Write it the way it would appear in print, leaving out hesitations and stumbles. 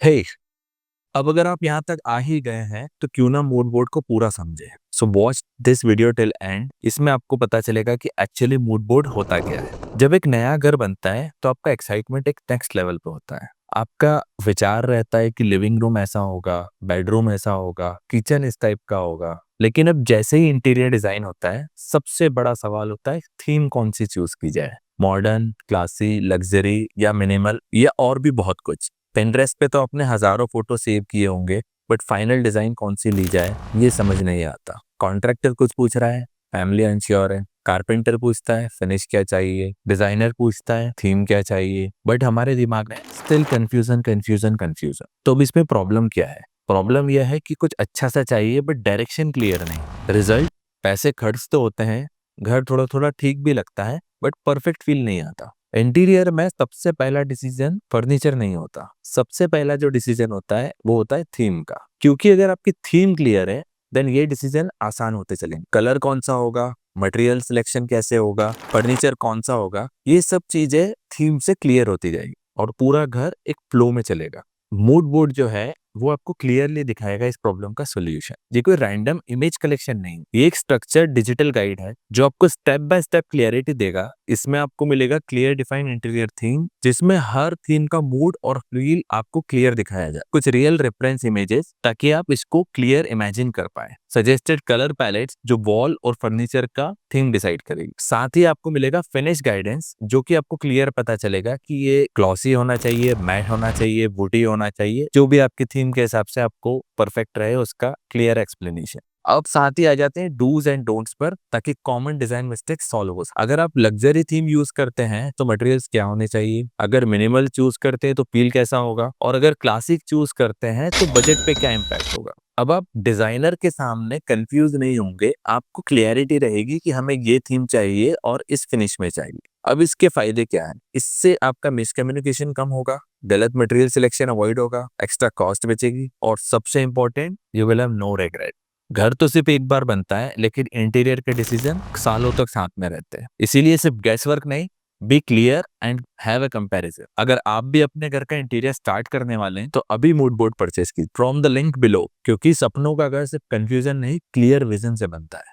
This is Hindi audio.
हे, अब अगर आप यहाँ तक आ ही गए हैं तो क्यों ना मूड बोर्ड को पूरा समझे। So watch this video till and. इसमें आपको पता चलेगा कि एक्चुअली मूड बोर्ड होता क्या है। जब एक नया घर बनता है तो आपका एक्साइटमेंट एक नेक्स्ट लेवल पे होता है। आपका विचार रहता है कि लिविंग रूम ऐसा होगा, बेडरूम ऐसा होगा, किचन इस टाइप का होगा। लेकिन अब जैसे ही इंटीरियर डिजाइन होता है, सबसे बड़ा सवाल होता है थीम कौन सी चूज की जाए। मॉडर्न, क्लासी, लग्जरी या मिनिमल या और भी बहुत कुछ। पिंटरेस्ट पे तो आपने हजारों फोटो सेव किए होंगे, बट फाइनल डिजाइन कौन सी ली जाए ये समझ नहीं आता। कॉन्ट्रैक्टर कुछ पूछ रहा है, फैमिली अनश्योर है। कारपेंटर पूछता है फिनिश क्या चाहिए, डिजाइनर पूछता है थीम क्या चाहिए, बट हमारे दिमाग में स्टिल कंफ्यूजन कंफ्यूजन कंफ्यूजन। तो अब इसमें प्रॉब्लम क्या है? प्रॉब्लम यह है कि कुछ अच्छा सा चाहिए बट डायरेक्शन क्लियर नहीं। रिजल्ट, पैसे खर्च तो होते हैं, घर थोड़ा थोड़ा ठीक भी लगता है, बट परफेक्ट फील नहीं आता। इंटीरियर में सबसे पहला डिसीजन फर्नीचर नहीं होता, सबसे पहला जो डिसीजन होता है वो होता है थीम का। क्योंकि अगर आपकी थीम क्लियर है देन ये डिसीजन आसान होते चलेंगे। कलर कौन सा होगा, मटेरियल सिलेक्शन कैसे होगा, फर्नीचर कौन सा होगा, ये सब चीजें थीम से क्लियर होती जाएगी और पूरा घर एक फ्लो में चलेगा। मूड बोर्ड जो है वो आपको क्लियरली दिखाएगा इस प्रॉब्लम का सोल्यूशन। ये कोई रैंडम इमेज कलेक्शन नहीं, ये एक स्ट्रक्चर्ड डिजिटल गाइड है जो आपको स्टेप बाय स्टेप क्लियरिटी देगा। इसमें आपको मिलेगा क्लियर डिफाइंड इंटीरियर थीम, जिसमें हर थीम का मूड और फील आपको क्लियर दिखाया जाए। कुछ रियल रेफरेंस इमेजेस ताकि आप इसको क्लियर इमेजिन कर पाए। सजेस्टेड कलर पैलेट्स जो वॉल और फर्नीचर का थीम डिसाइड करेगी। साथ ही आपको मिलेगा फिनिश गाइडेंस जो कि आपको क्लियर पता चलेगा कि ये ग्लॉसी होना चाहिए, मैट होना चाहिए, वुडी होना चाहिए, जो भी आपकी थीम के हिसाब से आपको परफेक्ट रहे उसका क्लियर एक्सप्लेनेशन। अब साथ ही आ जाते हैं डूज एंड डोंट्स पर, ताकि कॉमन डिजाइन मिस्टेक सॉल्व हो सके। अगर आप लग्जरी थीम यूज करते हैं तो मटेरियल्स क्या होने चाहिए, अगर मिनिमल चूज करते हैं तो फील कैसा होगा, और अगर क्लासिक चूज करते हैं तो बजट पे क्या इम्पैक्ट होगा। अब आप डिजाइनर के सामने कंफ्यूज नहीं होंगे, आपको क्लियरिटी रहेगी कि हमें ये थीम चाहिए और इस फिनिश में चाहिए। अब इसके फायदे क्या है? इससे आपका मिसकम्युनिकेशन कम होगा, गलत मटेरियल सिलेक्शन अवॉइड होगा, एक्स्ट्रा कॉस्ट बचेगी, और सबसे important, you will have no regret. घर तो सिर्फ एक बार बनता है लेकिन इंटीरियर के डिसीजन सालों तक साथ में रहते हैं। इसीलिए सिर्फ गैस वर्क नहीं, be clear and have a comparison. अगर आप भी अपने घर का इंटीरियर स्टार्ट करने वाले हैं तो अभी मूड बोर्ड परचेज की फ्रॉम द लिंक बिलो, क्योंकि सपनों का घर सिर्फ कंफ्यूजन नहीं, क्लियर विजन से बनता है।